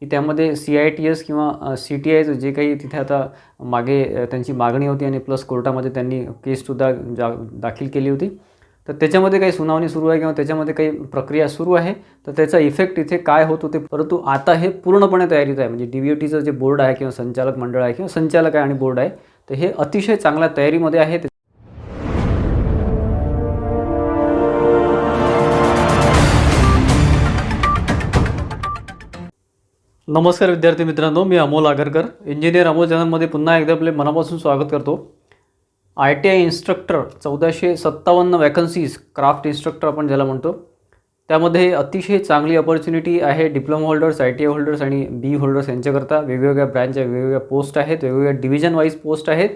की त्यामध्ये CITS किंवा CTIचं जे काही तिथे आता मागे त्यांची मागणी होती आणि प्लस कोर्टामध्ये त्यांनी केससुद्धा दाखल केली होती. तर त्याच्यामध्ये काही सुनावणी सुरू आहे किंवा त्याच्यामध्ये काही प्रक्रिया सुरू आहे. तर त्याचा इफेक्ट इथे काय होत होते, परंतु आता हे पूर्णपणे तयारीत आहे. म्हणजे DVOTचं जे बोर्ड आहे किंवा संचालक मंडळ आहे किंवा संचालक आहे आणि बोर्ड आहे, तर हे अतिशय चांगल्या तयारीमध्ये आहे. नमस्कार विद्यार्थी मित्रांनो, मी अमोल आगरकर, इंजिनियर अमोल चॅनलमध्ये पुन्हा एकदा आपले मनापासून स्वागत करतो. ITI instructor 1457 vacancies, craft instructor आपण ज्याला म्हणतो, त्यामध्ये अतिशय चांगली अपॉर्च्युनिटी आहे. डिप्लोमा होल्डर्स, ITI होल्डर्स आणि BE होल्डर्स यांच्याकरता वेगवेगळ्या ब्रँचच्या वेगवेगळ्या पोस्ट आहेत, वेगवेगळ्या डिव्हिजन वाईज पोस्ट आहेत.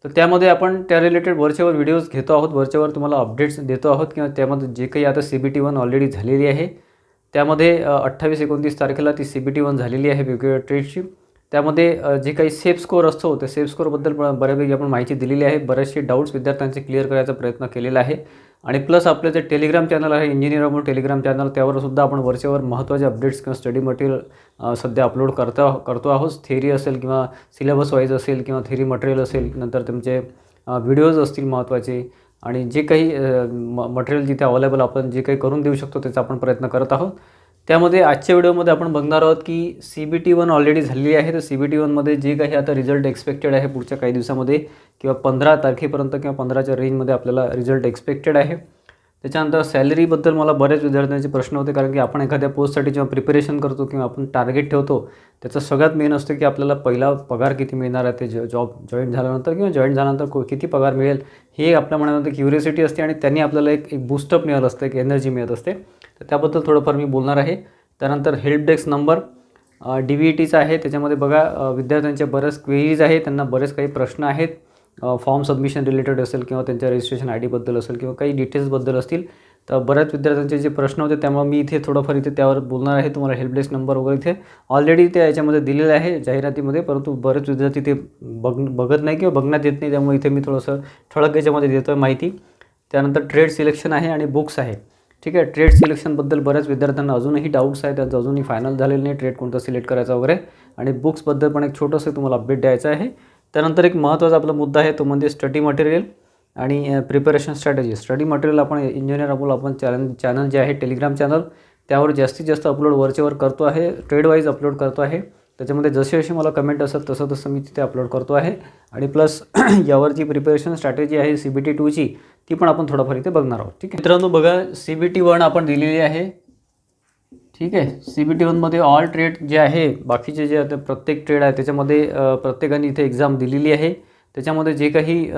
तर त्यामध्ये आपण त्या रिलेटेड वरच्यावर व्हिडिओज घेतो आहोत, वरच्यावर तुम्हाला अपडेट्स देतो आहोत किंवा त्यामध्ये जे काही आता CBT 1 ऑलरेडी झालेली आहे, त्यामध्ये 28-29 तारखेला ती CBT 1 झालेली आहे वेगवेगळ्या ट्रेडची. त्यामध्ये जे काही सेफ स्कोअर असतो त्या सेफ स्कोअरबद्दल बऱ्यापैकी आपण माहिती दिलेली आहे. बरेचसे डाऊट्स विद्यार्थ्यांचे क्लिअर करायचा प्रयत्न केलेला आहे. आणि प्लस आपलं जे टेलिग्राम चॅनल आहे, इंजिनियर अमोल टेलिग्राम चॅनल, त्यावरसुद्धा आपण वरच्यावर महत्त्वाचे अपडेट्स किंवा स्टडी मटेरियल सध्या अपलोड करतो आहोत. थेरी असेल किंवा सिलेबस वाईज असेल किंवा थेरी मटेरियल असेल, नंतर तुमचे व्हिडिओज असतील महत्त्वाचे, आणि जे काही मटेरियल जिथे अवेलेबल आपण जे काही करून देऊ शकतो त्याचा आपण प्रयत्न करत आहोत. त्यामध्ये आजच्या व्हिडिओमध्ये आपण बघणार आहोत की CBT 1 ऑलरेडी झालेली आहे. तर CBT 1मध्ये जे काही आता रिझल्ट एक्सपेक्टेड आहे पुढच्या काही दिवसामध्ये किंवा 15 तारखेपर्यंत किंवा 15च्या रेंजमध्ये आपल्याला रिझल्ट एक्सपेक्टेड आहे. त्याच्यानंतर सॅलरीबद्दल मला बरेच विद्यार्थ्यांचे प्रश्न होते, कारण की आपण एखाद्या पोस्टसाठी जेव्हा प्रिपरेशन करतो किंवा आपण टार्गेट ठेवतो, त्याचं सगळ्यात मेन असतं की आपल्याला पहिला पगार किती मिळणार आहे, ते जॉब जॉईन झाल्यानंतर किंवा जॉईन झाल्यानंतर किती पगार मिळेल, हे आपल्या मनामध्ये क्युरियोसिटी असते आणि त्यांनी आपल्याला एक बूस्टअप मिळत असतं, एक एनर्जी मिळत असते. तर त्याबद्दल थोडंफार मी बोलणार आहे. त्यानंतर हेल्प डेस्क नंबर DVETचा आहे. त्याच्यामध्ये बघा विद्यार्थ्यांचे बरेच क्वेरीज आहेत, त्यांना बरेच काही प्रश्न आहेत. फॉर्म सबमिशन रिलेटेड असेल किंवा त्यांच्या रजिस्ट्रेशन ID बद्दल असेल किंवा काही डिटेल्सबद्दल असतील, तर बऱ्याच विद्यार्थ्यांचे जे प्रश्न होते त्यामुळे मी इथे थोडंफार इथे त्यावर बोलणार आहे. तुम्हाला हेल्प डेस्क नंबर वगैरे इथे ऑलरेडी त्या याच्यामध्ये दिलेलं आहे जाहिरातीमध्ये, परंतु बरेच विद्यार्थी ते बघत नाही किंवा बघण्यात येत नाही, त्यामुळे इथे मी थोडंसं ठळक याच्यामध्ये देतो आहे माहिती. त्यानंतर ट्रेड सिलेक्शन आहे आणि बुक्स आहे. ठीक आहे, ट्रेड सिलेक्शनबद्दल बऱ्याच विद्यार्थ्यांना अजूनही डाऊट्स आहेत, त्यांचं अजूनही फायनल झालेलं नाही ट्रेड कोणता सिलेक्ट करायचा वगैरे. आणि बुक्सबद्दल पण एक छोटंसं तुम्हाला अपडेट द्यायचं आहे. त्यानंतर एक महत्त्वाचा आपला मुद्दा आहे, तो म्हणजे स्टडी मटेरियल आणि प्रिपरेशन स्ट्रॅटेजी. स्टडी मटेरियल आपण इंजिनियर अमोल आपण चॅनल जे आहे टेलिग्राम चॅनल, त्यावर जास्तीत जास्त अपलोड वरचेवर करतो आहे, ट्रेड वाईज अपलोड करतो आहे. त्याच्यामध्ये जसे मला कमेंट असतात तसं मी तिथे अपलोड करतो आहे. आणि प्लस यावर जी प्रिपरेशन स्ट्रॅटेजी आहे CBT 2ची, ती पण आपण थोडंफार इथे बघणार आहोत. ठीक आहे मित्रांनो, बघा CBT 1 आपण दिलेली आहे. ठीक आहे, CBT 1मध्ये ऑल ट्रेड जे आहे, बाकीचे जे आता प्रत्येक ट्रेड आहे त्याच्यामध्ये प्रत्येकाने इथे एक्झाम दिलेली आहे. त्याच्यामध्ये जे काही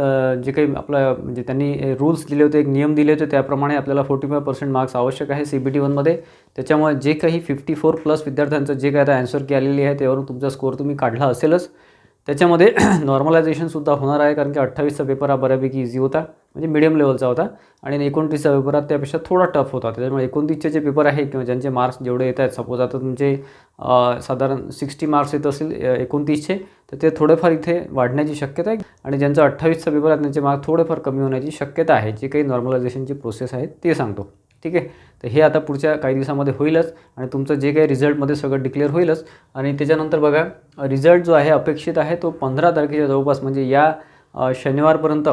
आपलं म्हणजे त्यांनी रूल्स दिले होते, एक नियम दिले होते, त्याप्रमाणे आपल्याला 45% मार्क्स आवश्यक आहे CBT 1मध्ये. त्याच्यामुळे जे काही 54+ विद्यार्थ्यांचं जे काही आता आन्सर की आलेली आहे त्यावरून तुमचा स्कोअर तुम्ही काढला असेलच. त्याच्यामध्ये नॉर्मलायझेशनसुद्धा होणार आहे, कारण की 28चा पेपर हा बऱ्यापैकी इझी होता, म्हणजे मिडियम लेवलचा होता, आणि 29चा पेपर हा त्यापेक्षा थोडा टफ होता. त्याच्यामुळे 29चे जे पेपर आहे किंवा ज्यांचे मार्क्स जेवढे येत आहेत, सपोज आता तुमचे साधारण 60 मार्क्स येत असेल 29चे, तर ते थोडेफार इथे वाढण्याची शक्यता आहे. आणि ज्यांचा 28चा पेपर आहे त्यांचे मार्क्स थोडेफार कमी होण्याची शक्यता आहे. जे काही नॉर्मलायझेशनची प्रोसेस आहे ते सांगतो. ठीक आहे, तर हे आता पुढच्या काही दिवसामध्ये होईलच आणि तुमचं जे काही रिझल्टमध्ये सगळं डिक्लेअर होईलच. आणि त्याच्यानंतर बघा रिझल्ट जो आहे अपेक्षित आहे तो 15 तारखेच्या जवळपास, म्हणजे या शनिवारपर्यंत,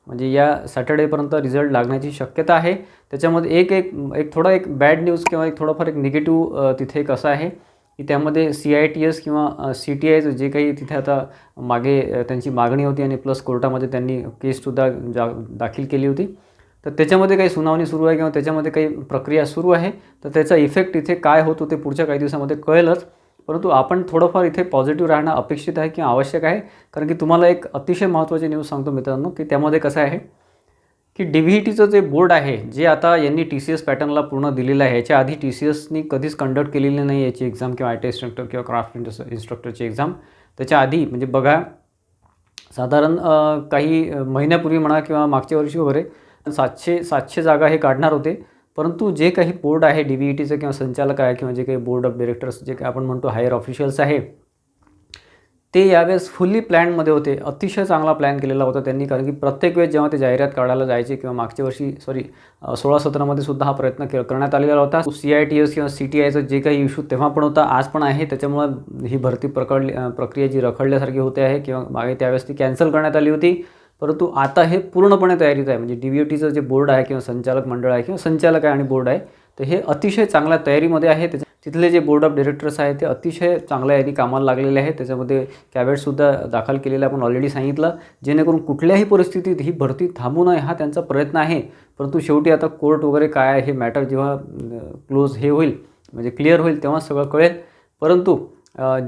म्हणजे या सॅटर्डेपर्यंत रिझल्ट लागण्याची शक्यता आहे. त्याच्यामध्ये एक थोडा एक बॅड न्यूज किंवा एक थोडाफार एक निगेटिव्ह तिथे एक असं आहे की त्यामध्ये CITS किंवा CTIचं जे काही तिथे आता मागे त्यांची मागणी होती आणि प्लस कोर्टामध्ये त्यांनी केससुद्धा दाखल केली होती. तर त्याच्यामध्ये काही सुनावणी सुरू आहे किंवा त्याच्यामध्ये काही प्रक्रिया सुरू आहे. तर त्याचा इफेक्ट इथे काय होतो ते पुढच्या काही दिवसामध्ये कळेलच, परंतु आपण थोडंफार इथे पॉझिटिव्ह राहणं अपेक्षित आहे किंवा आवश्यक आहे. कारण की तुम्हाला एक अतिशय महत्त्वाची न्यूज सांगतो मित्रांनो, की त्यामध्ये कसं आहे की DVETचं जे बोर्ड आहे, जे आता यांनी TCS पॅटर्नला पूर्ण दिलेलं आहे, याच्या आधी TCSनी कधीच कंडक्ट केलेली नाही याची एक्झाम किंवा ITI इन्स्ट्रक्टर किंवा क्राफ्ट इन्स्ट्रक्टरची एक्झाम. त्याच्या आधी म्हणजे बघा साधारण काही महिन्यापूर्वी म्हणा किंवा मागच्या वर्षी वगैरे 700 जागा हे काढणार होते, परंतु जे काही बोर्ड आहे DVETचं किंवा संचालक आहे किंवा जे काही बोर्ड ऑफ डायरेक्टर्स जे काही आपण म्हणतो हायर ऑफिशियल्स आहे, ते यावेळेस फुल्ली प्लॅनमध्ये होते. अतिशय चांगला प्लॅन केलेला होता त्यांनी, कारण की प्रत्येक वेळेस जेव्हा ते जाहिरात काढायला जायचे किंवा मागच्या वर्षी 16-17मध्ये सुद्धा हा प्रयत्न करण्यात आलेला होता. CITS किंवा CTIचं जे काही इश्यू तेव्हा पण होता, आज पण आहे. त्याच्यामुळं ही भरती प्रक्रिया जी रखडल्यासारखी होते आहे किंवा मागे त्यावेळेस ती कॅन्सल करण्यात आली होती. परंतु आता हे पूर्णपणे तयारीत आहे. म्हणजे DVETचं जे बोर्ड आहे किंवा संचालक मंडळ आहे किंवा संचालक आहे आणि बोर्ड आहे, तर हे अतिशय चांगल्या तयारीमध्ये आहे. तिथले जे बोर्ड ऑफ डायरेक्टर्स आहेत ते अतिशय चांगल्या यांनी कामाला लागलेले आहेत. त्याच्यामध्ये कॅवेटसुद्धा दाखल केलेला आपण ऑलरेडी सांगितलं, जेणेकरून कुठल्याही परिस्थितीत ही भरती थांबू नये हा त्यांचा प्रयत्न आहे. परंतु शेवटी आता कोर्ट वगैरे काय आहे हे मॅटर जेव्हा क्लोज होईल, म्हणजे क्लिअर होईल, तेव्हा सगळं कळेल. परंतु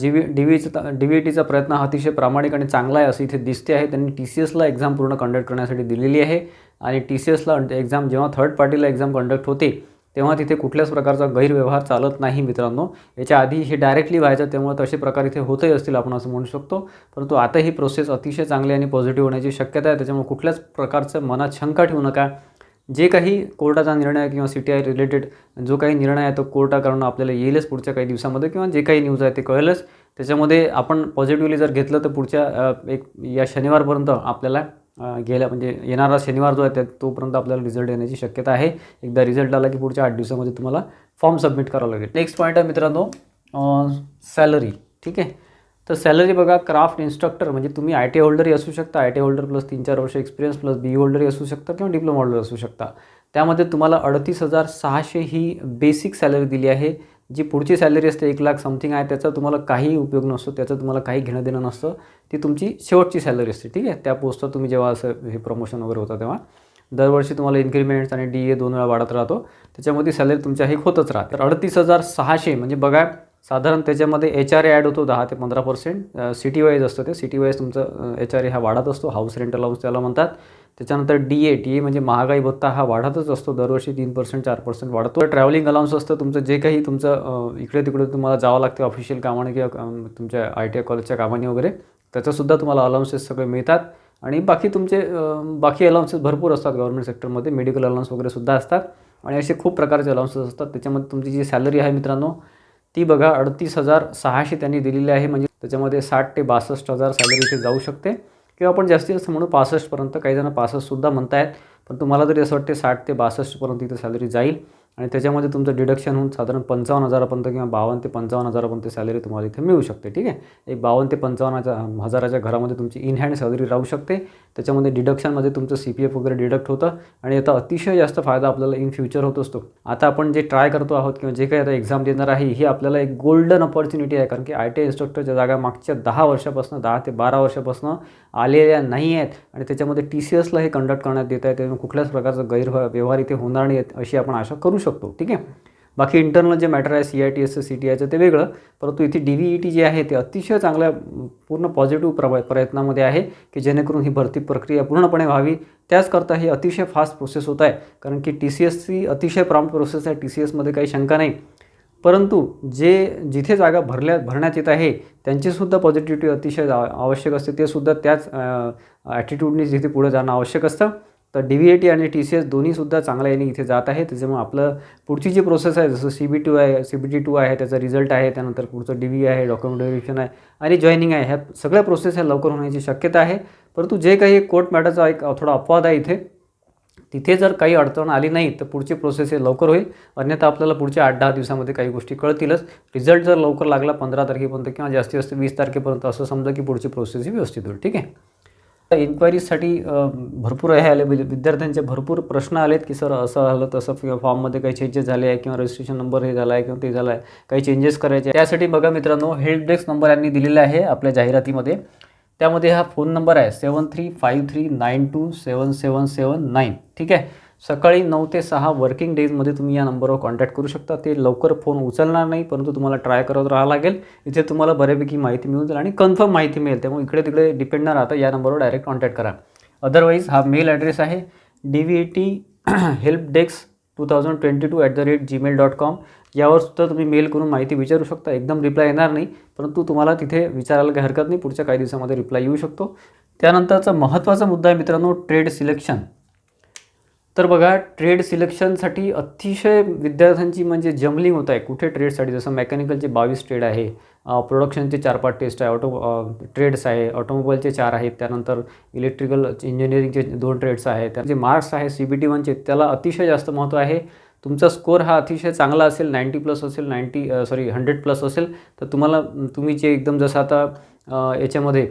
DVETचा प्रयत्न हा अतिशय प्रामाणिक आणि चांगला आहे असं इथे दिसते आहे. त्यांनी TCSला एक्झाम पूर्ण कंडक्ट करण्यासाठी दिलेली आहे आणि TCSला एक्झाम जेव्हा थर्ड पार्टीला एक्झाम कंडक्ट होते तेव्हा तिथे कुठल्याच प्रकारचा गैरव्यवहार चालत नाही मित्रांनो. याच्या आधी हे डायरेक्टली व्हायचं, त्यामुळे तसे प्रकार इथे होतही असतील आपण असं म्हणू शकतो. परंतु आता ही प्रोसेस अतिशय चांगली आणि पॉझिटिव्ह होण्याची शक्यता आहे. त्याच्यामुळे कुठल्याच प्रकारचं मनात शंका ठेवू नका. जे काही कोर्टाचा निर्णय किंवा CTI रिलेटेड जो काही निर्णय आहे तो कोर्टाकडून आपल्याला येईलच पुढच्या काही दिवसामध्ये, किंवा जे काही न्यूज आहे ते कळेलच. त्याच्यामध्ये आपण पॉझिटिव्हली जर घेतलं तर पुढच्या या शनिवारपर्यंत आपल्याला म्हणजे येणारा शनिवार जो आहे त्या तोपर्यंत आपल्याला रिझल्ट येण्याची शक्यता आहे. एकदा रिझल्ट आला की पुढच्या 8 दिवसामध्ये तुम्हाला फॉर्म सबमिट करावा लागेल. नेक्स्ट पॉईंट आहे मित्रांनो, सॅलरी. ठीक आहे, तर सॅलरी बघा, क्राफ्ट इन्स्ट्रक्टर म्हणजे तुम्ही ITI होल्डरही असू शकता, ITI होल्डर प्लस 3-4 वर्ष एक्सपिरियन्स प्लस BE होल्डरही असू शकता किंवा डिप्लोमा होल्डर असू शकता. त्यामध्ये तुम्हाला 38,600 ही बेसिक सॅलरी दिली आहे. जी पुढची सॅलरी असते 1 लाख समथिंग आहे, त्याचा तुम्हाला काही उपयोग नसतो, त्याचं तुम्हाला काही घेणं देणं नसतं. ती तुमची शेवटची सॅलरी असते. ठीक आहे, त्या पोस्टवर तुम्ही जेव्हा असं हे प्रमोशन वगैरे होतं तेव्हा दरवर्षी तुम्हाला इन्क्रिमेंट्स आणि DA 2 वेळा वाढत राहतो. त्याच्यामध्ये सॅलरी तुमच्या हे होतच राहते. तर 38,600 म्हणजे बघा साधारण त्याच्यामध्ये HRA ॲड होतो 10 ते 15%. सिटी वाईज असतं ते, सिटी वाईज तुमचं HRA हा वाढत असतो, हाऊस रेंट अलाउन्स त्याला म्हणतात. त्याच्यानंतर DA म्हणजे महागाई भत्ता हा वाढतच असतो, दरवर्षी 3% 4% वाढतो. ट्रॅव्हलिंग अलाउन्स असतं तुमचं, जे काही तुमचं इकडे तिकडे तुम्हाला जावं लागतं ऑफिशियल कामाने किंवा तुमच्या ITI कॉलेजच्या कामाने वगैरे, त्याच्यासुद्धा तुम्हाला अलाउन्सेस सगळे मिळतात. आणि बाकी तुमचे बाकी अलाउन्सेस भरपूर असतात गव्हर्नमेंट सेक्टरमध्ये, मेडिकल अलाउन्स वगैरे सुद्धा असतात आणि असे खूप प्रकारचे अलाउन्सेस असतात. त्याच्यामध्ये तुमची जी सॅलरी आहे मित्रांनो ती बघा 38,600 त्यांनी दिलेली आहे. म्हणजे त्याच्यामध्ये 60,000 ते 62,000 सॅलरी इथे जाऊ शकते किंवा आपण जास्तीत जास्त म्हणून 65पर्यंत, काही जण 65सुद्धा म्हणतायत. पण तुम्हाला तरी असं वाटते 60 ते 62पर्यंत इथे सॅलरी जाईल आणि त्याच्यामध्ये तुमचं डिडक्शन होऊन साधारण 55,000पर्यंत किंवा 52,000 ते 55,000पर्यंत सॅलरी तुम्हाला इथे मिळू शकते. ठीक आहे, एक 52,000 ते 55,000च्या घरामध्ये तुमची इन हँड सॅलरी राहू शकते. त्याच्यामध्ये डिडक्शनमध्ये तुमचं CPF वगैरे डिडक्ट होतं आणि याचा अतिशय जास्त फायदा आपल्याला इन फ्युचर होत असतो. आता आपण जे ट्राय करतो आहोत किंवा जे काही आता एक्झाम देणार आहे, ही आपल्याला एक गोल्डन अपॉर्च्युनिटी आहे. कारण की ITI इन्स्ट्रक्टरच्या जागा मागच्या 10 वर्षापासून 10 ते 12 वर्षापासून आलेल्या नाही आहेत आणि त्याच्यामध्ये TCSला हे कंडक्ट करण्यात येत आहे. त्यामुळे कुठल्याच प्रकारचा गैरव्यवहार इथे होणार नाही अशी आपण आशा करू शकतो. ठीक आहे, बाकी इंटरनल जे मॅटर आहे CITSचं CTIचं ते वेगळं, परंतु इथे DVET जे आहे ते अतिशय चांगल्या पूर्ण पॉझिटिव्ह प्रयत्नामध्ये आहे की जेणेकरून ही भरती प्रक्रिया पूर्णपणे व्हावी. त्याचकरता ही अतिशय फास्ट प्रोसेस होत आहे, कारण की TCSची अतिशय प्रॉम्प्ट प्रोसेस आहे. TCSमध्ये काही शंका नाही. परंतु जिथे जागा भरण्यात येत आहे त्यांचीसुद्धा पॉझिटिव्हिटी अतिशय आवश्यक असते. ते सुद्धा त्याच ॲटिट्यूडने जिथे पुढे जाणं आवश्यक असतं. तर DVET आणि TCS दोन्हीसुद्धा चांगल्या याने इथे जात आहे. त्याच्यामुळे आपलं पुढची जी प्रोसेस आहे, जसं CBT2 आहे त्याचा रिझल्ट आहे, त्यानंतर पुढचं DV आहे, डॉक्युमेंट व्हेरिफिकेशन आहे आणि जॉईनिंग आहे, ह्या सगळ्या प्रोसेस ह्या लवकर होण्याची शक्यता आहे. परंतु जे काही कोर्ट मॅटरचा एक थोडा अपवाद आहे इथे, तिथे जर काही अडचण आली नाही तर पुढची प्रोसेस हे लवकर होईल. अन्यथा आपल्याला पुढच्या 8-10 दिवसामध्ये काही गोष्टी कळतीलच. रिझल्ट जर लवकर लागला 15 तारखेपर्यंत किंवा जास्तीत जास्त 20 तारखेपर्यंत, असं समजा की पुढची प्रोसेस ही व्यवस्थित होईल. ठीक आहे, इन्क्वायरीसाठी भरपूर हे आले, विद्यार्थ्यांचे भरपूर प्रश्न आलेत की सर असं झालं तसं, किंवा फॉर्ममध्ये काही चेंजेस झाले आहे किंवा रजिस्ट्रेशन नंबर हे झाला आहे किंवा ते झालं आहे, काही चेंजेस करायचे. त्यासाठी बघा मित्रांनो, हेल्प डेस्क नंबर यांनी दिलेला आहे आपल्या जाहिरातीमध्ये. त्यामध्ये हा फोन नंबर आहे 7353927779. ठीक आहे, सकाळी 9 ते 6 वर्किंग डेजमध्ये तुम्ही या नंबरवर कॉन्टॅक्ट करू शकता. ते लवकर फोन उचलणार नाही, परंतु तुम्हाला ट्राय करत राहावं लागेल. इथे तुम्हाला बऱ्यापैकी माहिती मिळून जाईल आणि कन्फर्म माहिती मिळेल. त्यामुळे इकडे तिकडे डिपेंड न राहता या नंबरवर डायरेक्ट कॉन्टॅक्ट करा. अदरवाईज हा मेल ॲड्रेस आहे DVET helpdesk2022@gmail.com. यावर सुद्धा तुम्ही मेल करून माहिती विचारू शकता. एकदम रिप्लाय येणार नाही, परंतु तुम्हाला तिथे विचारायला काही हरकत नाही. पुढच्या काही दिवसामध्ये रिप्लाय येऊ शकतो. त्यानंतरचा महत्त्वाचा मुद्दा आहे मित्रांनो, ट्रेड सिलेक्शन. तर बघा, ट्रेड सिलेक्शनसाठी अतिशय विद्यार्थ्यांची म्हणजे जमलिंग होत आहे. कुठे ट्रेडसाठी, जसं मेकॅनिकलचे 22 ट्रेड आहे, प्रोडक्शनचे 4-5 टेस्ट आहे, ट्रेड्स आहे, ऑटोमोबाईलचे 4 आहेत, त्यानंतर इलेक्ट्रिकल इंजिनिअरिंगचे 2 ट्रेड्स आहेत. त्याचे मार्क्स आहे CBT 1चे, त्याला अतिशय जास्त महत्त्व आहे. तुमचा स्कोर हा अतिशय चांगला असेल, 90+ असेल, 100+ असेल, तर तुम्ही जे एकदम जसं आता याच्यामध्ये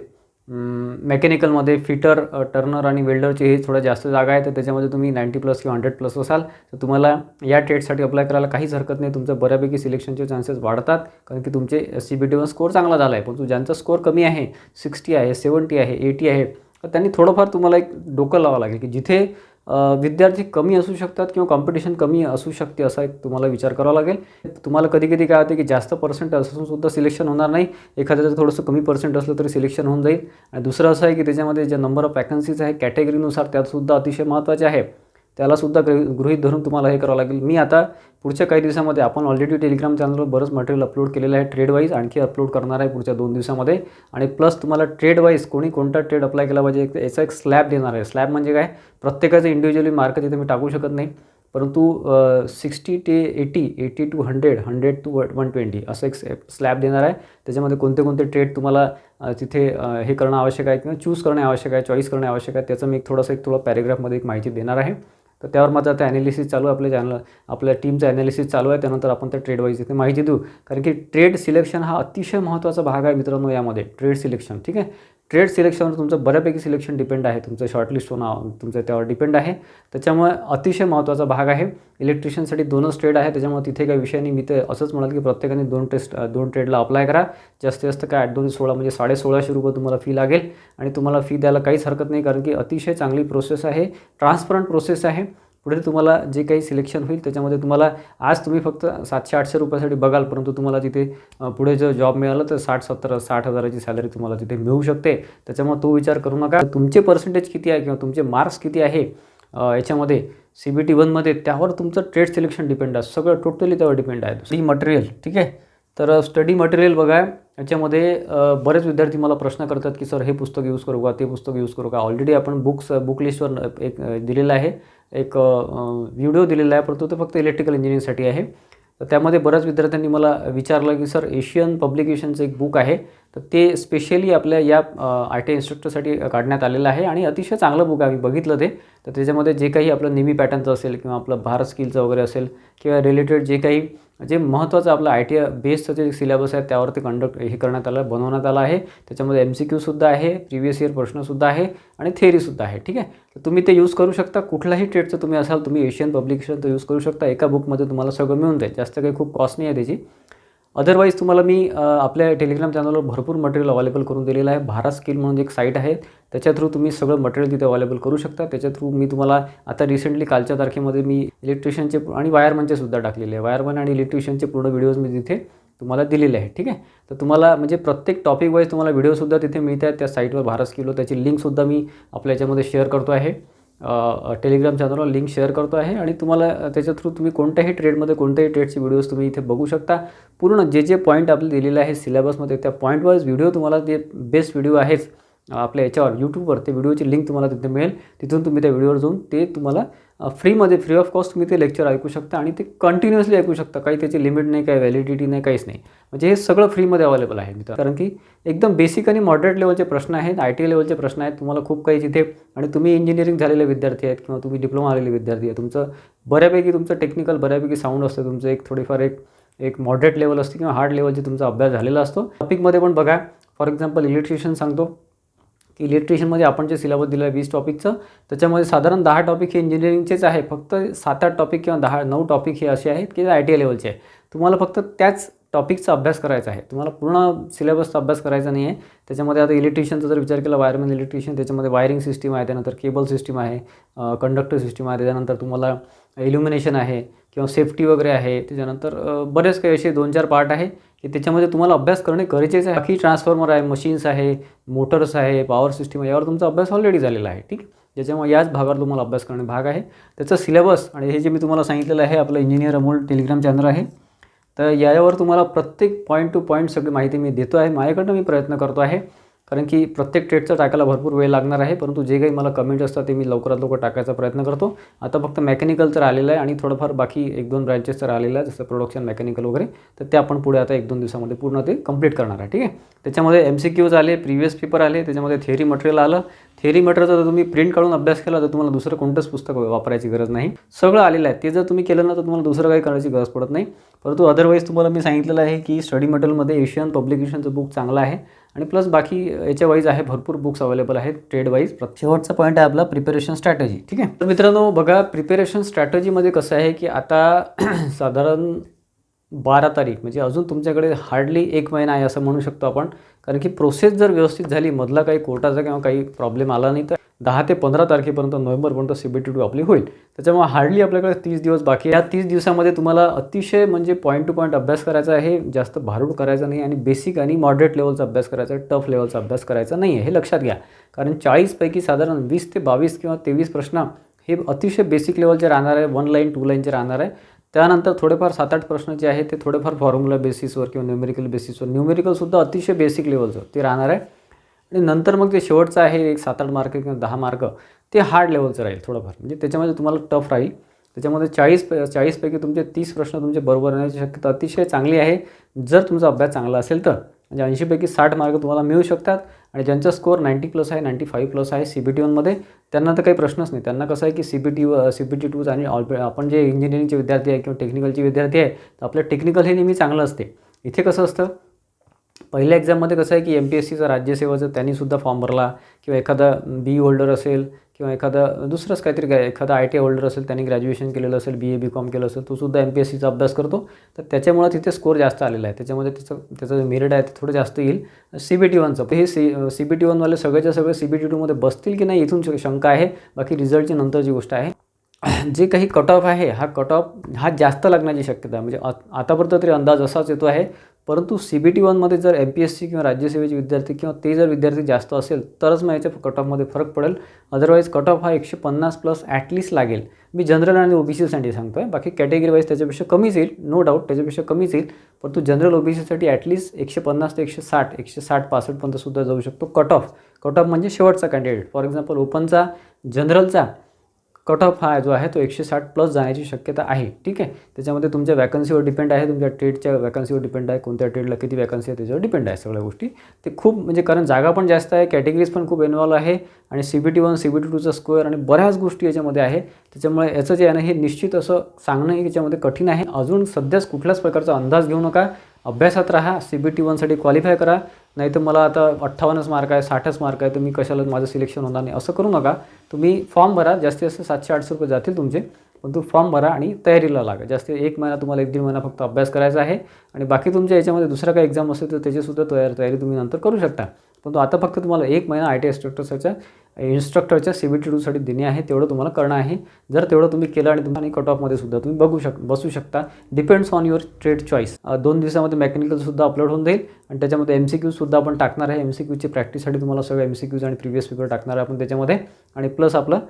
मेकॅनिकलमध्ये फिटर, टर्नर आणि वेल्डरचे हे थोड्या जास्त जागा आहे, तर त्याच्यामध्ये तुम्ही 90+ किंवा 100+ असाल तर तुम्हाला या ट्रेडसाठी अप्लाय करायला काहीच हरकत नाही. तुमचं बऱ्यापैकी सिलेक्शनचे चान्सेस वाढतात, कारण की तुमचे CBT 1 स्कोर चांगला झाला आहे. परंतु ज्यांचा स्कोर कमी आहे, 60 आहे, 70 आहे, 80 आहे, तर त्यांनी थोडंफार तुम्हाला एक डोकं लावावं लागेल की जिथे विद्यार्थी कमी असू शकतात किंवा कॉम्पिटिशन कमी असू शकते, असा एक तुम्हाला विचार करावा लागेल. तुम्हाला कधी काय होते की जास्त पर्सेंट असूनसुद्धा सिलेक्शन होणार नाही, एखाद्याचं थोडंसं कमी पर्सेंट असलं तरी सिलेक्शन होऊन जाईल. आणि दुसरं असं आहे की त्याच्यामध्ये जे नंबर ऑफ वॅकन्सीज आहे कॅटेगरीनुसार त्यातसुद्धा अतिशय महत्त्वाचे आहे, त्यालासुद्धा गृहीत धरून तुम्हाला हे करावं लागेल. मी आता पुढच्या काही दिवसामध्ये, आपण ऑलरेडी टेलिग्राम चॅनलवर बरंच मटेरियल अपलोड केलेलं आहे, ट्रेड वाईज आणखी अपलोड करणार आहे पुढच्या 2 दिवसामध्ये. आणि प्लस तुम्हाला ट्रेड वाईज कोणता ट्रेड अप्लाय केला पाहिजे याचा एक स्लॅब देणार आहे. स्लॅब म्हणजे काय, प्रत्येकाचे इंडिव्हिज्युअली मार्क तिथे मी टाकू शकत नाही, परंतु 60 ते 80, 80 to 100, 100 to 120 असं एक स्लॅब देणार आहे. त्याच्यामध्ये कोणते ट्रेड तुम्हाला तिथे हे करणं आवश्यक आहे किंवा चूज करणे आवश्यक आहे, चॉईस करणे आवश्यक आहे, त्याचं मी थोडं पॅरेग्राफमध्ये एक माहिती देणार आहे. तर त्यावर माझं आता ॲनालिसिस चालू आहे, आपल्या टीमचं ॲनालिसिस चालू आहे. त्यानंतर आपण त्या ट्रेड वाईज इथे माहिती देऊ, कारण की ट्रेड सिलेक्शन हा अतिशय महत्त्वाचा भाग आहे मित्रांनो यामध्ये, ट्रेड सिलेक्शन. ठीक आहे, ट्रेड सिलेक्शनवर तुमचं बऱ्यापैकी सिलेक्शन डिपेंड आहे, तुमचं शॉर्टलिस्ट होणं तुमचं त्यावर डिपेंड आहे. त्याच्यामुळे अतिशय महत्त्वाचा भाग आहे. इलेक्ट्रिशियनसाठी 2च ट्रेड आहे, त्याच्यामुळे तिथे काही विषय नाही. मी ते असंच म्हणाल की प्रत्येकाने 2 ट्रेडला अप्लाय करा. जास्तीत जास्त काय 8-2-16 म्हणजे ₹1650 तुम्हाला फी लागेल, आणि तुम्हाला फी द्यायला काहीच हरकत नाही, कारण की अतिशय चांगली प्रोसेस आहे, ट्रान्सपरंट प्रोसेस आहे. पुढे तुम्हाला जे काही सिलेक्शन होईल त्याच्यामध्ये तुम्हाला, आज तुम्ही फक्त ₹700-800 बघाल, परंतु तुम्हाला तिथे पुढे जर जॉब मिळाला तर 60-70-60,000ची सॅलरी तुम्हाला तिथे मिळू शकते. त्याच्यामुळे तो विचार करू नका. तुमचे पर्सेंटेज किती आहे किंवा तुमचे मार्क्स किती आहे याच्यामध्ये CBT 1मध्ये, त्यावर तुमचं ट्रेड सिलेक्शन डिपेंड आहे, सगळं टोटली त्यावर डिपेंड आहे. स्टडी मटेरियल, ठीक आहे, तर स्टडी मटेरियल बघा, याच्यामध्ये बरेच विद्यार्थी मला प्रश्न करतात की सर हे पुस्तक यूज करू का, ते पुस्तक यूज करू का. ऑलरेडी आपण बुक लिस्टवर एक दिलेलं आहे, एक व्हिडिओ दिलेला आहे, परंतु ते फक्त इलेक्ट्रिकल इंजिनिअरिंगसाठी आहे. तर त्यामध्ये बऱ्याच विद्यार्थ्यांनी मला विचारलं की सर एशियन पब्लिकेशनचं एक बुक आहे, तर ते स्पेशली आपल्या या ITI इन्स्ट्रक्टरसाठी काढण्यात आलेलं आहे, आणि अतिशय चांगलं बुक आहे, मी बघितलं ते. तर त्याच्यामध्ये जे काही आपलं नेव्ही पॅटर्नचं असेल किंवा आपलं भारत स्किलचं वगैरे असेल किंवा रिलेटेड जे महत्त्वाचं आपलं ITI बेसचं जे सिलेबस आहे त्यावर ते बनवण्यात आलं आहे. त्याच्यामध्ये MCQसुद्धा आहे, प्रिव्हियस इयर प्रश्नसुद्धा आहे आणि थेअरीसुद्धा आहे. ठीक आहे, तर तुम्ही ते यूज करू शकता. कुठल्याही ट्रेडचं तुम्ही असाल, तुम्ही एशियन पब्लिकेशनचं यूज करू शकता. एका बुकमध्ये तुम्हाला सगळं मिळून जाईल, जास्त काही खूप कॉस्ट नाही आहे त्याची. अदरवाईज तुम्हाला मी आपल्या टेलिग्राम चॅनलवर भरपूर मटेरियल अवेलेबल करून दिलेलं आहे. भारत स्किल म्हणून एक साईट आहे, त्याच्या थ्रू तुम्ही सगळं मटेरियल तिथे अवेलेबल करू शकता. त्याच्या थ्रू मी तुम्हाला आता रिसेंटली कालच्या तारखेमध्ये मी इलेक्ट्रिशियनचे आणि वायरमनचे सुद्धा टाकलेले आहे. वायरमन आणि इलेक्ट्रिशियनचे पूर्ण व्हिडिओज मी तिथे तुम्हाला दिलेले आहे. ठीक आहे, तर तुम्हाला म्हणजे प्रत्येक टॉपिक वाईज तुम्हाला व्हिडिओसुद्धा तिथे मिळत आहेत त्या साईटवर, भारत स्किलवर. त्याची लिंकसुद्धा मी आपल्या याच्यामध्ये शेअर करतो आहे, टेलिग्राम चॅनलवर लिंक शेअर करतो आहे, आणि तुम्हाला त्याच्या थ्रू तुम्ही कोणत्याही ट्रेडचे व्हिडिओज तुम्ही इथे बघू शकता. पूर्ण जे पॉईंट आपले दिलेले आहे सिलेबसमध्ये, त्या पॉईंट वाईज व्हिडिओ तुम्हाला, जे बेस्ट व्हिडिओ आहेच आपल्या याच्यावर यूट्यूबवर, ते व्हिडिओची लिंक तुम्हाला तिथे मिळेल. तिथून तुम्ही त्या व्हिडिओवर जाऊन ते तुम्हाला फ्री ऑफ कॉस्ट तुम्ही ते लेक्चर ऐकू शकता, आणि ते कंटिन्युअसली ऐकू शकता. काही त्याची लिमिट नाही, काही व्हॅलिडिटी नाही, काहीच नाही. म्हणजे हे सगळं फ्रीमध्ये अवेलेबल आहे मित्र, कारण की एकदम बेसिक आणि मॉडरेट लेवलचे प्रश्न आहेत, ITI लेवलचे प्रश्न आहेत. तुम्हाला खूप काही तिथे, आणि तुम्ही इंजिनिअरिंग झालेले विद्यार्थी आहेत किंवा तुम्ही डिप्लोमा आलेले विद्यार्थी आहेत, तुमचं टेक्निकल बऱ्यापैकी साऊंड असतं, तुमचं एक थोडीफार एक मॉडरेट लेवल असते किंवा हार्ड लेवलचे तुमचा अभ्यास झालेला असतो. टॉपिकमध्ये पण बघा, फॉर एक्झाम्पल इलेक्ट्रिशियन सांगतो की इलेक्ट्रिशियनमध्ये आपण जे सिलेबस दिलं आहे 20 टॉपिकचं, त्याच्यामध्ये साधारण 10 टॉपिक हे इंजिनिअरिंगचेच आहे. फक्त 7-8 टॉपिक किंवा 9 टॉपिक हे असे आहेत की ITI लेवलचे आहे. तुम्हाला फक्त त्याच टॉपिकचा अभ्यास करायचा आहे, तुम्हाला पूर्ण सिलेबसचा अभ्यास करायचा नाही आहे. त्याच्यामध्ये आता इलेक्ट्रिशियनचा जर विचार केला, वायरमॅन इलेक्ट्रिशियन, त्याच्यामध्ये वायरिंग सिस्टीम आहे, त्यानंतर केबल सिस्टीम आहे, कंडक्टर सिस्टीम आहे, त्याच्यानंतर तुम्हाला इल्युमिनेशन आहे किंवा सेफ्टी वगैरे आहे. त्याच्यानंतर बरेच काही असे 2-4 पार्ट आहे की त्याच्यामध्ये तुम्हाला अभ्यास करणे गरजेच आहे. बाकी ट्रान्सफॉर्मर आहे, मशीन्स आहे, मोटर्स आहे, पॉवर सिस्टीम आहे, यावर तुमचा अभ्यास ऑलरेडी झालेला आहे. ठीक, ज्याच्यामुळे याच भागावर तुम्हाला अभ्यास करणे भाग आहे. त्याचा सिलेबस आणि हे जे मी तुम्हाला सांगितलेलं आहे, आपलं इंजिनियर अमोल टेलिग्राम चॅनल आहे, तर यावर तुम्हाला प्रत्येक पॉईंट टू पॉईंट सगळी माहिती मी देतो आहे. माझ्याकडनं मी प्रयत्न करतो आहे कारण की प्रत्येक ट्रेडचा टाकायला भरपूर वेळ लागणार आहे, परंतु जे काही मला कमेंट असतात ते मी लवकरात लवकर टाकायचा प्रयत्न करतो. आता फक्त मेकॅनिकल तर आलेलं आहे आणि थोडंफार बाकी 1-2 ब्रँचेस तर आलेलं आहे, जसं प्रोडक्शन मेकॅनिकल वगैरे. तर ते आपण पुढे आता 1-2 दिवसामध्ये पूर्ण ते कंप्लीट करणार आहे. ठीक आहे. त्याच्यामध्ये MCQज आले, प्रिव्हियस पेपर आले, त्याच्यामध्ये थिअरी मटेरियल आलं. थिअरी मटेरियलचा जर तुम्ही प्रिंट काढून अभ्यास केला तर तुम्हाला दुसरं कोणतंच पुस्तक वापरायची गरज नाही. सगळं आलेलं आहे. ते जर तुम्ही केलं ना तर तुम्हाला दुसरं काही करायची गरज पडत नाही. परंतु अदरवाईज तुम्हाला मी सांगितलेलं आहे की स्टडी मटेरियलमध्ये एशियन पब्लिकेशनचं बुक चांगलं आहे आणि प्लस बाकी याच्या वाईज आहे, भरपूर बुक्स अवेलेबल आहेत ट्रेड वाईज. शेवटचा पॉईंट आहे आपला प्रिपरेशन स्ट्रॅटेजी. ठीक आहे. तर मित्रांनो बघा, प्रिपरेशन स्ट्रॅटेजीमध्ये कसं आहे की आता साधारण 12 तारीख म्हणजे अजून तुमच्याकडे हार्डली 1 महिना आहे असं म्हणू शकतो आपण. कारण की प्रोसेस जर व्यवस्थित झाली, मधला काही कोर्टाचा किंवा काही प्रॉब्लेम आला नाही तर 10 ते 15 तारखेपर्यंत नोव्हेंबरपर्यंत CBT2 आपली होईल. त्याच्यामुळे हार्डली आपल्याकडे 30 दिवस बाकी आहे. या 30 दिवसामध्ये तुम्हाला अतिशय म्हणजे पॉईंट टू पॉईंट अभ्यास करायचा आहे, जास्त भारूड करायचा नाही आणि बेसिक आणि मॉडरेट लेवलचा अभ्यास करायचा आहे, टफ लेवलचा अभ्यास करायचा नाही आहे, हे लक्षात घ्या. कारण 40 पैकी साधारण 20 ते 22 किंवा 23 प्रश्न हे अतिशय बेसिक लेवलचे राहणार आहे, 1 लाईन 2 लाईनचे राहणार आहे. त्यानंतर थोडेफार 7-8 प्रश्न जे आहेत ते थोडेफार फॉर्म्युला बेसिसवर किंवा न्यूमेरिकल बेसिसवर, न्यूमेरिकलसुद्धा अतिशय बेसिक लेवलचं ते राहणार आहे. आणि नंतर मग ते शेवटचं आहे एक 7-8 मार्क किंवा 10 मार्क ते हार्ड लेवलचं राहील थोडंफार, म्हणजे त्याच्यामध्ये तुम्हाला टफ राहील. त्याच्यामध्ये 40 पैकी तुमचे 30 प्रश्न तुमचे बरोबर येण्याची शक्यता अतिशय चांगली आहे जर तुमचा अभ्यास चांगला असेल तर. म्हणजे 80 पैकी 60 मार्क तुम्हाला मिळू शकतात. आणि ज्यांचा स्कोअर 90+ आहे, 95+ आहे CBT1मध्ये, त्यांना तर काही प्रश्नच नाही. त्यांना कसं आहे की CBT2 आणि आपण जे इंजिनिअरिंगचे विद्यार्थी आहे किंवा टेक्निकलचे विद्यार्थी आहे तर आपलं टेक्निकल हे नेहमी चांगलं असते. इथे कसं असतं, पहिल्या एक्झाममध्ये कसं आहे की MPSCचा राज्यसेवाचं त्यांनीसुद्धा फॉर्म भरला किंवा एखादा BE होल्डर असेल किंवा एखादा दुसरंच काहीतरी एखादा ITI होल्डर असेल, त्यांनी ग्रॅज्युएशन केलेलं असेल, BA BCom केलं असेल, तो सुद्धा MPSCचा अभ्यास करतो. तर त्याच्यामुळे तिथे स्कोअर जास्त आलेला आहे, त्याच्यामध्ये त्याचं जे मेरिट आहे ते थोडं जास्त येईल. CBT1चं हे CBT1वाले सगळेच्या सगळे CBT2मध्ये बसतील की नाही इथून शंका आहे. बाकी रिझल्टची नंतरची गोष्ट आहे. जे काही कट ऑफ आहे हा कट ऑफ हा जास्त लागण्याची शक्यता आहे. म्हणजे आतापर्यंत तरी अंदाज असाच येतो आहे. परंतु CBT1मध्ये जर MPSC किंवा राज्यसेवेचे विद्यार्थी किंवा ते जर विद्यार्थी जास्त असेल तरच मग याच्या कट ऑफमध्ये फरक पडेल. अदरवाईज कट ऑफ हा 150+ ॲटलीस्ट लागेल. मी जनरल आणि OBCसाठी सांगतो आहे, बाकी कॅटेगरी वाईज त्याच्यापेक्षा कमीच येईल, नो डाऊट त्याच्यापेक्षा कमीच येईल. परंतु जनरल OBCसाठी ॲटलीस्ट 150 ते 160, 160-65 पर्यंतसुद्धा जाऊ शकतो कट ऑफ. कट ऑफ म्हणजे शेवटचा कॅन्डिडेट. फॉर एक्झाम्पल ओपनचा, जनरलचा कट ऑफ हा जो आहे तो 160+ जाण्याची शक्यता आहे. ठीक आहे. त्याच्यामध्ये तुमच्या वॅकन्सीवर डिपेंड आहे, तुमच्या ट्रेडच्या वॅकन्सीवर डिपेंड आहे, कोणत्या ट्रेडला किती वॅकन्सी आहे त्याच्यावर डिपेंड आहे सगळ्या गोष्टी. ते खूप म्हणजे कारण जागा पण जास्त आहे, कॅटेगरीज पण खूप इन्व्हॉल्व आहे आणि CBT1 CBT2चा स्कोअर आणि बऱ्याच गोष्टी याच्यामध्ये आहे. त्याच्यामुळे याचं जे आहे ना हे निश्चित असं सांगणं हे याच्यामध्ये कठीण आहे. अजून सध्याच कुठल्याच प्रकारचा अंदाज घेऊ नका, अभ्यासात राहा, CBT1साठी क्वालिफाय करा. नाही तर मला आता 58 मार्क आहे, 60 मार्क आहे तर मी कशाला माझं सिलेक्शन होणार नाही असं करू नका. तुम्ही फॉर्म भरा, जास्तीत जास्त 700-800 रुपये जातील तुमचे, पण तुम्ही फॉर्म भरा आणि तयारीला लागा. जास्त 1 महिना तुम्हाला 1-1.5 महिना फक्त अभ्यास करायचा आहे आणि बाकी तुमच्या याच्यामध्ये दुसरा काही एक्झाम असेल तर त्याचीसुद्धा तयारी तुम्ही नंतर करू शकता. परंतु आता फक्त तुम्हाला 1 महिना ITI इन्स्ट्रक्टरच्या CBT2साठी देणे आहे, तेवढं तुम्हाला करणं आहे. जर तेवढं तुम्ही केलं आणि तुम्हाला कट ऑफमध्ये सुद्धा तुम्ही बसू शकता. Depends on your trade choice. 2 दिवसामध्ये मेकॅनिकलसुद्धा अपलोड होऊन जाईल आणि त्याच्यामध्ये MCQसुद्धा आपण टाकणार आहे. MCQची प्रॅक्टिससाठी तुम्हाला सगळं MCQज आणि प्रिव्हियस पेपर टाकणार आहे आपण त्याच्यामध्ये. आणि प्लस आपलं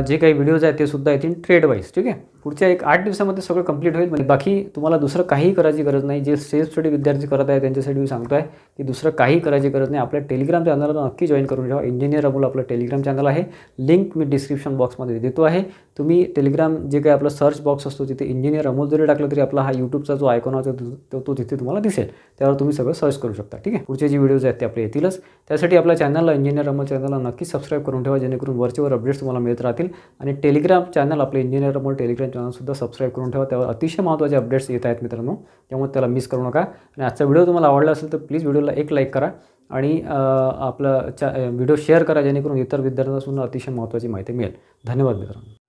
जे काही व्हिडिओज आहेत ते सुद्धा येतील ट्रेड वाईज. ठीक आहे. पुढच्या 8 दिवसामध्ये सगळं कंप्लीट होईल. म्हणजे बाकी तुम्हाला दुसरं काही करायची गरज नाही. जे सेल्फ स्टडी विद्यार्थी करत आहे त्यांच्यासाठी मी सांगतो आहे की दुसरं काही करायची गरज नाही. आपल्या टेलिग्राम चॅनलला नक्की जॉईन करून ठेवा. इंजिनियर अमोल आपलं टेलिग्राम चॅनल आहे, लिंक मी डिस्क्रिप्शन बॉक्समध्ये देतो आहे. तुम्ही टेलिग्राम जे काही आपला सर्च बॉक्स असतो तिथे इंजिनियर अमोल जरी टाकलं तरी आपला हा यूट्यूबचा जो आयकॉन होता तो तिथे तुम्हाला दिसेल, त्यावर तुम्ही सगळं सर्च करू शकता. ठीक आहे. पुढचे जे व्हिडिओज आहेत ते आपले येतीलच. त्यासाठी आपल्या चॅनलला इंजिनियर अमोल चॅनलला नक्की सबस्क्राईब करून ठेवा, जेणेकरून वरचेवर अपडेट्स तुम्हाला मिळत राहतील. आणि टेलिग्राम चॅनल आपले इंजिनियर अमोल टेलिग्राम चॅनलसुद्धा सबस्क्राईब करून ठेवा, त्यावर अतिशय महत्त्वाचे अपडेट्स येत आहेत मित्रांनो, त्यामुळे त्याला मिस करू नका. आणि आजचा व्हिडिओ तुम्हाला आवडला असेल तर प्लीज व्हिडिओला एक लाईक करा आणि आपला व्हिडिओ शेअर करा, जेणेकरून इतर विद्यार्थ्यांना सुद्धा अतिशय महत्त्वाची माहिती मिळेल. धन्यवाद मित्रांनो.